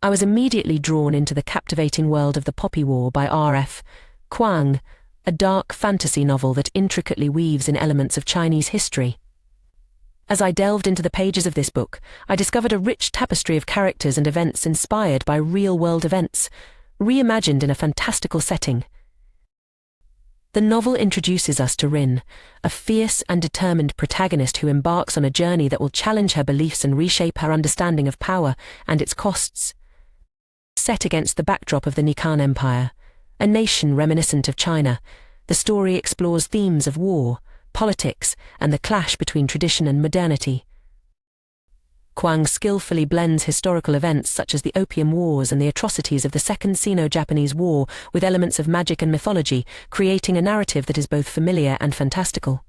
I was immediately drawn into the captivating world of The Poppy War by R.F. Kuang, a dark fantasy novel that intricately weaves in elements of Chinese history. As I delved into the pages of this book, I discovered a rich tapestry of characters and events inspired by real-world events, reimagined in a fantastical setting. The novel introduces us to Rin, a fierce and determined protagonist who embarks on a journey that will challenge her beliefs and reshape her understanding of power and its costs. Set against the backdrop of the Nikan Empire, a nation reminiscent of China, the story explores themes of war, politics, and the clash between tradition and modernity. Kuang skillfully blends historical events such as the Opium Wars and the atrocities of the Second Sino-Japanese War with elements of magic and mythology, creating a narrative that is both familiar and fantastical.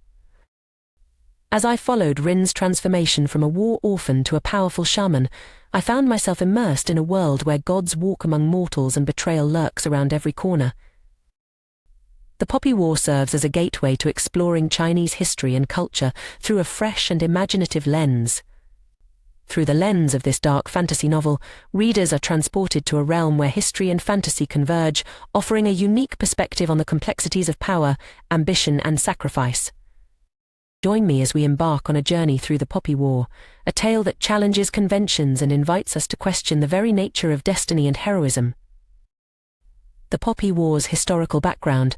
As I followed Rin's transformation from a war orphan to a powerful shaman, I found myself immersed in a world where gods walk among mortals and betrayal lurks around every corner. The Poppy War serves as a gateway to exploring Chinese history and culture through a fresh and imaginative lens. Through the lens of this dark fantasy novel, readers are transported to a realm where history and fantasy converge, offering a unique perspective on the complexities of power, ambition, and sacrifice. Join me as we embark on a journey through the Poppy War, a tale that challenges conventions and invites us to question the very nature of destiny and heroism. The Poppy War's historical background.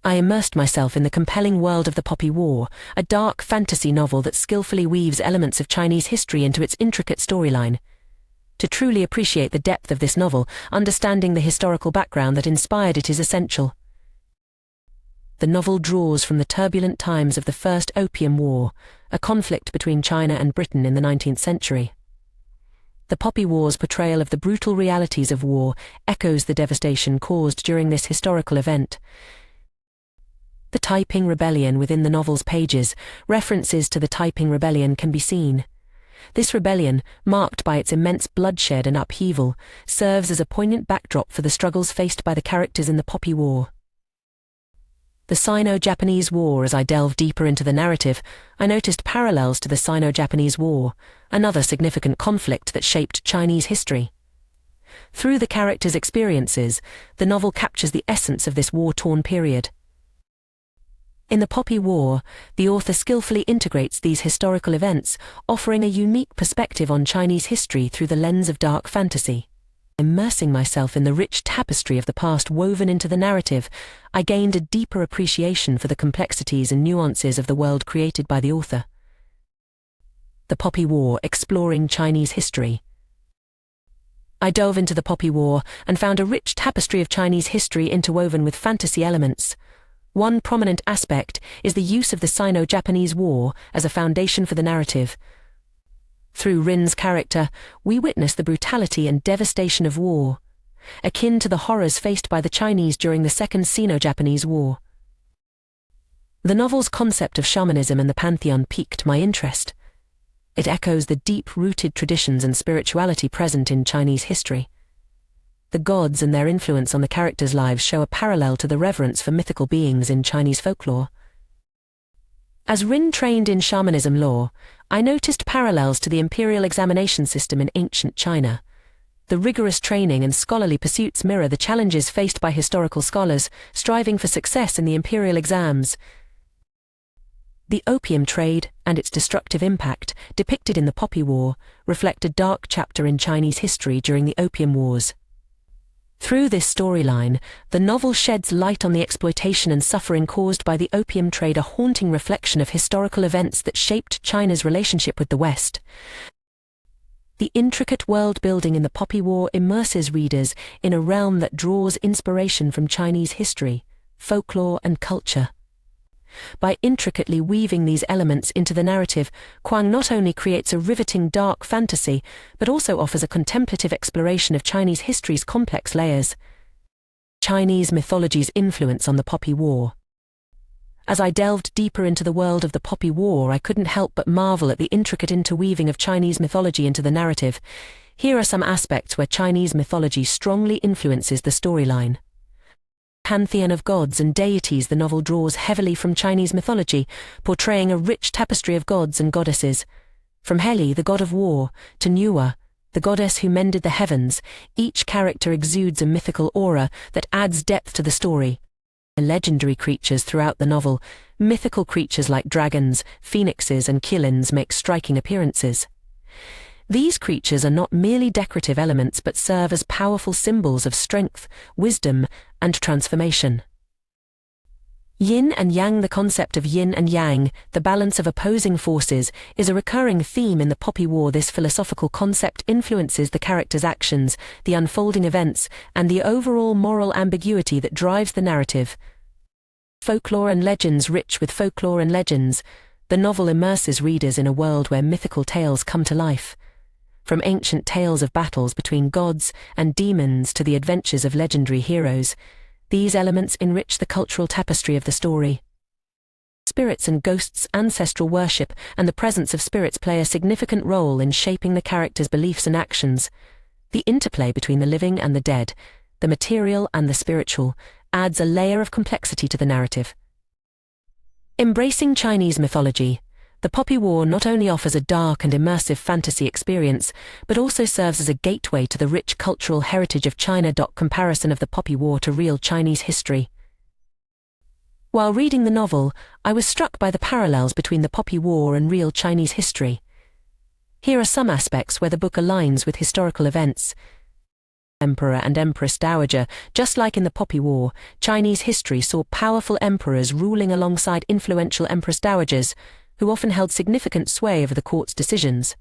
I immersed myself in the compelling world of The Poppy War, a dark fantasy novel that skillfully weaves elements of Chinese history into its intricate storyline. To truly appreciate the depth of this novel, understanding the historical background that inspired it is essential. The novel draws from the turbulent times of the First Opium War, a conflict between China and Britain in the 19th century. The Poppy War's portrayal of the brutal realities of war echoes the devastation caused during this historical event. The Taiping Rebellion within the novel's pages, references to the Taiping Rebellion can be seen. This rebellion, marked by its immense bloodshed and upheaval, serves as a poignant backdrop for the struggles faced by the characters in the Poppy War. The Sino-Japanese War. As I delved deeper into the narrative, I noticed parallels to the Sino-Japanese War, another significant conflict that shaped Chinese history. Through the characters' experiences, the novel captures the essence of this war-torn period. In The Poppy War, the author skillfully integrates these historical events, offering a unique perspective on Chinese history through the lens of dark fantasy. Immersing myself in the rich tapestry of the past woven into the narrative, I gained a deeper appreciation for the complexities and nuances of the world created by the author. The Poppy War, exploring Chinese history. I dove into The Poppy War and found a rich tapestry of Chinese history interwoven with fantasy elements. One prominent aspect is the use of the Sino-Japanese War as a foundation for the narrative. Through Rin's character, we witness the brutality and devastation of war, akin to the horrors faced by the Chinese during the Second Sino-Japanese War. The novel's concept of shamanism and the pantheon piqued my interest. It echoes the deep-rooted traditions and spirituality present in Chinese history. The gods and their influence on the characters' lives show a parallel to the reverence for mythical beings in Chinese folklore. As Rin trained in shamanism lore, I noticed parallels to the imperial examination system in ancient China. The rigorous training and scholarly pursuits mirror the challenges faced by historical scholars, striving for success in the imperial exams. The opium trade and its destructive impact, depicted in The Poppy War, reflect a dark chapter in Chinese history during the Opium Wars. Through this storyline, the novel sheds light on the exploitation and suffering caused by the opium trade, a haunting reflection of historical events that shaped China's relationship with the West. The intricate world-building in The Poppy War immerses readers in a realm that draws inspiration from Chinese history, folklore, and culture. By intricately weaving these elements into the narrative, Kuang not only creates a riveting dark fantasy, but also offers a contemplative exploration of Chinese history's complex layers. Chinese mythology's influence on the Poppy War. As I delved deeper into the world of the Poppy War, I couldn't help but marvel at the intricate interweaving of Chinese mythology into the narrative. Here are some aspects where Chinese mythology strongly influences the storyline. Pantheon of gods and deities. The novel draws heavily from Chinese mythology, portraying a rich tapestry of gods and goddesses. From Heli, the god of war, to Nuwa, the goddess who mended the heavens, each character exudes a mythical aura that adds depth to the story. Legendary creatures throughout the novel, mythical creatures like dragons, phoenixes, and qilins make striking appearances. These creatures are not merely decorative elements but serve as powerful symbols of strength, wisdom, and transformation. Yin and yang. The concept of yin and yang, the balance of opposing forces, is a recurring theme in the Poppy War. This philosophical concept influences the characters' actions, the unfolding events, and the overall moral ambiguity that drives the narrative. Folklore and legends. Rich with folklore and legends, the novel immerses readers in a world where mythical tales come to life. From ancient tales of battles between gods and demons to the adventures of legendary heroes, these elements enrich the cultural tapestry of the story. Spirits and ghosts. Ancestral worship and the presence of spirits play a significant role in shaping the characters' beliefs and actions. The interplay between the living and the dead, the material and the spiritual, adds a layer of complexity to the narrative. Embracing Chinese mythology, the Poppy War not only offers a dark and immersive fantasy experience, but also serves as a gateway to the rich cultural heritage of China. Comparison of the Poppy War to real Chinese history. While reading the novel, I was struck by the parallels between the Poppy War and real Chinese history. Here are some aspects where the book aligns with historical events. Emperor and Empress Dowager. Just like in the Poppy War, Chinese history saw powerful emperors ruling alongside influential Empress Dowagers, who often held significant sway over the court's decisions.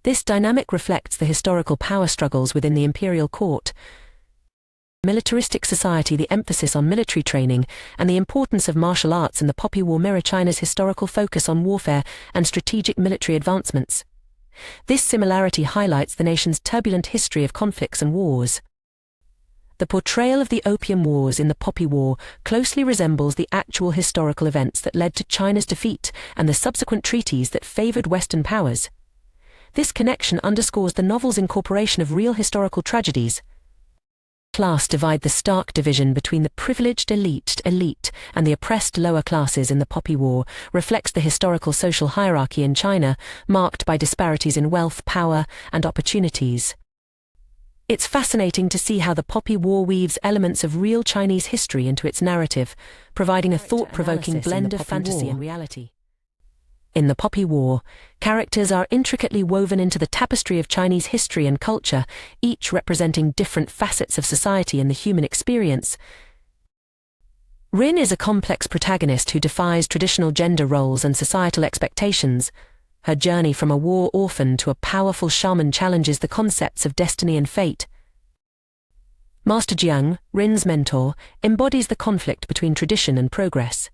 This dynamic reflects the historical power struggles within the imperial court. Militaristic society. The emphasis on military training and the importance of martial arts in the Poppy War mirror China's historical focus on warfare and strategic military advancements. This similarity highlights the nation's turbulent history of conflicts and wars. The portrayal of the Opium Wars in the Poppy War closely resembles the actual historical events that led to China's defeat and the subsequent treaties that favored Western powers. This connection underscores the novel's incorporation of real historical tragedies. Class divide. The stark division between the privileged elite and the oppressed lower classes in the Poppy War reflects the historical social hierarchy in China, marked by disparities in wealth, power, and opportunities. It's fascinating to see how the Poppy War weaves elements of real Chinese history into its narrative, providing a thought-provoking blend of fantasy and reality. In the Poppy War, characters are intricately woven into the tapestry of Chinese history and culture, each representing different facets of society and the human experience. Rin is a complex protagonist who defies traditional gender roles and societal expectations. Her journey from a war orphan to a powerful shaman challenges the concepts of destiny and fate. Master Jiang, Rin's mentor, embodies the conflict between tradition and progress.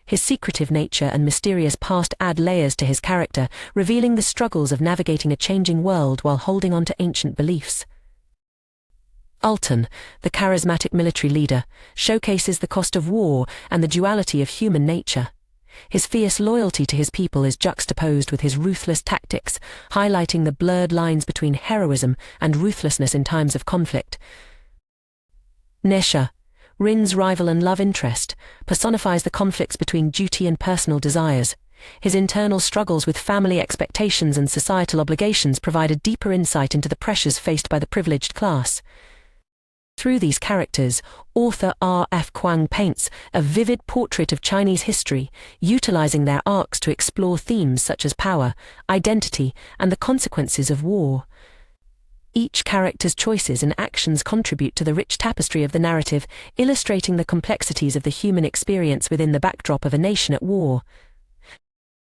His secretive nature and mysterious past add layers to his character, revealing the struggles of navigating a changing world while holding on to ancient beliefs. Alton, the charismatic military leader, showcases the cost of war and the duality of human nature. His fierce loyalty to his people is juxtaposed with his ruthless tactics, highlighting the blurred lines between heroism and ruthlessness in times of conflict. Nesha, Rin's rival and love interest, personifies the conflicts between duty and personal desires. His internal struggles with family expectations and societal obligations provide a deeper insight into the pressures faced by the privileged class. Through these characters, author R.F. Kuang paints a vivid portrait of Chinese history, utilizing their arcs to explore themes such as power, identity, and the consequences of war. Each character's choices and actions contribute to the rich tapestry of the narrative, illustrating the complexities of the human experience within the backdrop of a nation at war.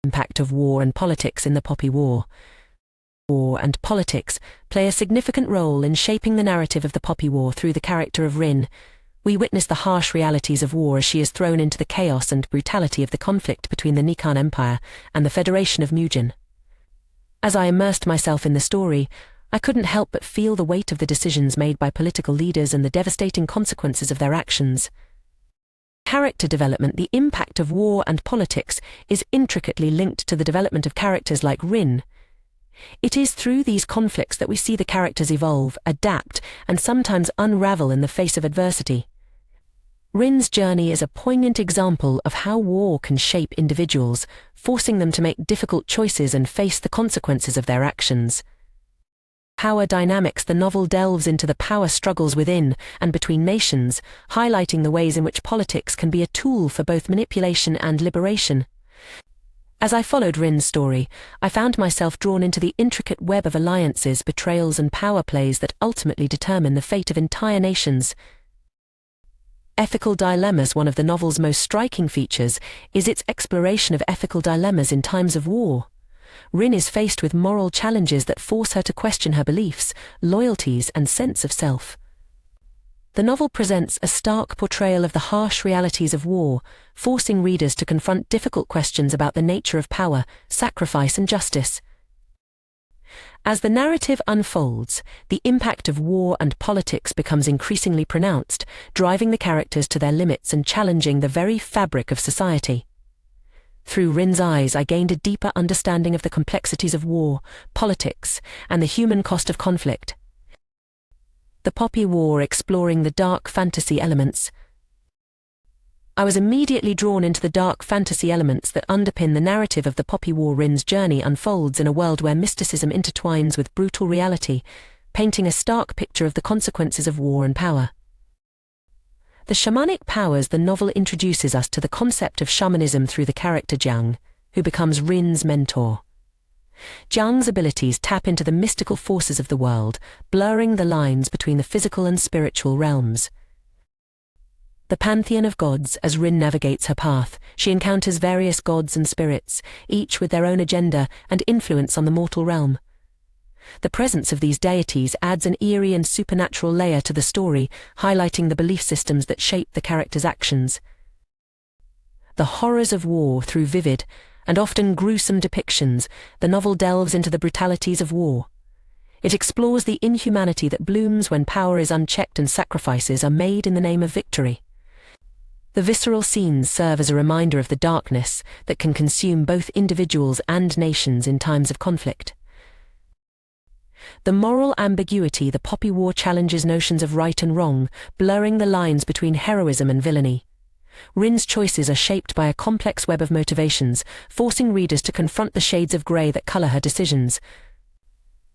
Impact of war and politics in the Poppy War. War and politics play a significant role in shaping the narrative of the Poppy War. Through the character of Rin, we witness the harsh realities of war as she is thrown into the chaos and brutality of the conflict between the Nikan Empire and the Federation of Mujin. As I immersed myself in the story, I couldn't help but feel the weight of the decisions made by political leaders and the devastating consequences of their actions. Character development. The impact of war and politics is intricately linked to the development of characters like Rin. It is through these conflicts that we see the characters evolve, adapt, and sometimes unravel in the face of adversity. Rin's journey is a poignant example of how war can shape individuals, forcing them to make difficult choices and face the consequences of their actions. Power dynamics. The novel delves into the power struggles within and between nations, highlighting the ways in which politics can be a tool for both manipulation and liberation. As I followed Rin's story, I found myself drawn into the intricate web of alliances, betrayals, and power plays that ultimately determine the fate of entire nations. Ethical dilemmas. One of the novel's most striking features is its exploration of ethical dilemmas in times of war. Rin is faced with moral challenges that force her to question her beliefs, loyalties, and sense of self. The novel presents a stark portrayal of the harsh realities of war, forcing readers to confront difficult questions about the nature of power, sacrifice, and justice. As the narrative unfolds, the impact of war and politics becomes increasingly pronounced, driving the characters to their limits and challenging the very fabric of society. Through Rin's eyes, I gained a deeper understanding of the complexities of war, politics, and the human cost of conflict. The Poppy War. Exploring the dark fantasy elements. I was immediately drawn into the dark fantasy elements that underpin the narrative of the Poppy War. Rin's journey unfolds in a world where mysticism intertwines with brutal reality, painting a stark picture of the consequences of war and power. The shamanic powers. The novel introduces us to the concept of shamanism through the character Jiang, who becomes Rin's mentor. Jiang's abilities tap into the mystical forces of the world, blurring the lines between the physical and spiritual realms. The pantheon of gods. As Rin navigates her path, she encounters various gods and spirits, each with their own agenda and influence on the mortal realm. The presence of these deities adds an eerie and supernatural layer to the story, highlighting the belief systems that shape the characters' actions. The horrors of war. Through vivid and often gruesome depictions, the novel delves into the brutalities of war. It explores the inhumanity that blooms when power is unchecked and sacrifices are made in the name of victory. The visceral scenes serve as a reminder of the darkness that can consume both individuals and nations in times of conflict. The moral ambiguity. The Poppy War challenges notions of right and wrong, blurring the lines between heroism and villainy. Rin's choices are shaped by a complex web of motivations, forcing readers to confront the shades of grey that colour her decisions.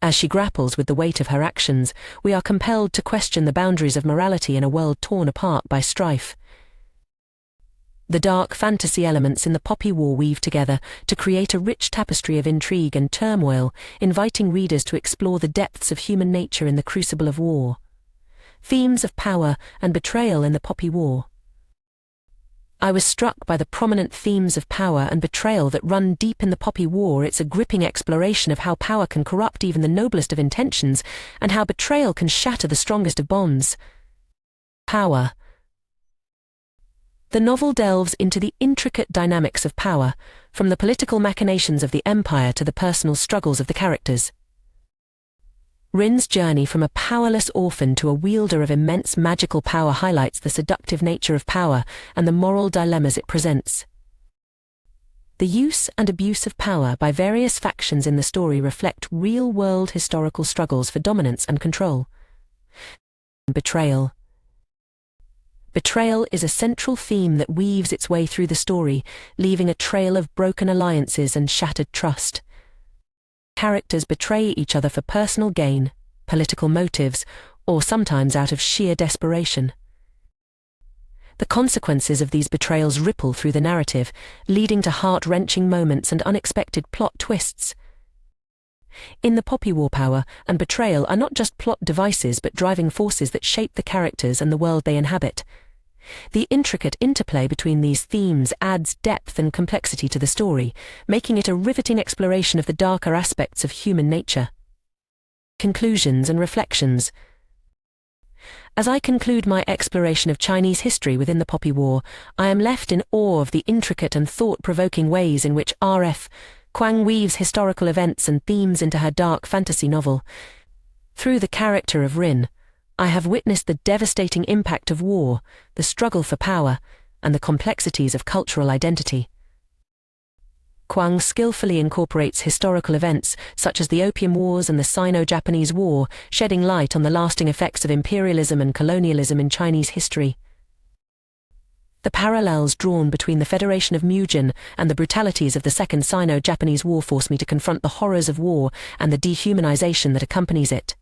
As she grapples with the weight of her actions, we are compelled to question the boundaries of morality in a world torn apart by strife. The dark fantasy elements in the Poppy War weave together to create a rich tapestry of intrigue and turmoil, inviting readers to explore the depths of human nature in the crucible of war. Themes of power and betrayal in the Poppy War. I was struck by the prominent themes of power and betrayal that run deep in the Poppy War. It's a gripping exploration of how power can corrupt even the noblest of intentions, and how betrayal can shatter the strongest of bonds. Power. The novel delves into the intricate dynamics of power, from the political machinations of the empire to the personal struggles of the characters. Rin's journey from a powerless orphan to a wielder of immense magical power highlights the seductive nature of power and the moral dilemmas it presents. The use and abuse of power by various factions in the story reflect real-world historical struggles for dominance and control. Betrayal. Betrayal is a central theme that weaves its way through the story, leaving a trail of broken alliances and shattered trust. Characters betray each other for personal gain, political motives, or sometimes out of sheer desperation. The consequences of these betrayals ripple through the narrative, leading to heart-wrenching moments and unexpected plot twists. In the Poppy War, power and betrayal are not just plot devices but driving forces that shape the characters and the world they inhabit. The intricate interplay between these themes adds depth and complexity to the story, making it a riveting exploration of the darker aspects of human nature. Conclusions and reflections. As I conclude my exploration of Chinese history within the Poppy War, I am left in awe of the intricate and thought-provoking ways in which R.F. Kuang weaves historical events and themes into her dark fantasy novel. Through the character of Rin, I have witnessed the devastating impact of war, the struggle for power, and the complexities of cultural identity. Kuang skillfully incorporates historical events such as the Opium Wars and the Sino-Japanese War, shedding light on the lasting effects of imperialism and colonialism in Chinese history. The parallels drawn between the Federation of Mugen and the brutalities of the Second Sino-Japanese War force me to confront the horrors of war and the dehumanization that accompanies it.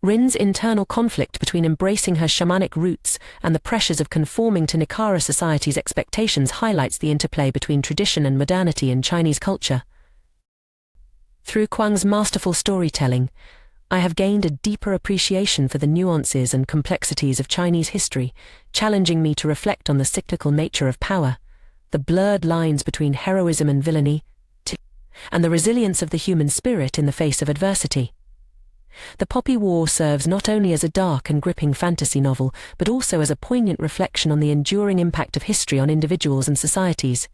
Rin's internal conflict between embracing her shamanic roots and the pressures of conforming to Nikara society's expectations highlights the interplay between tradition and modernity in Chinese culture. Through Kuang's masterful storytelling, I have gained a deeper appreciation for the nuances and complexities of Chinese history, challenging me to reflect on the cyclical nature of power, the blurred lines between heroism and villainy, and the resilience of the human spirit in the face of adversity. The Poppy War serves not only as a dark and gripping fantasy novel, but also as a poignant reflection on the enduring impact of history on individuals and societies.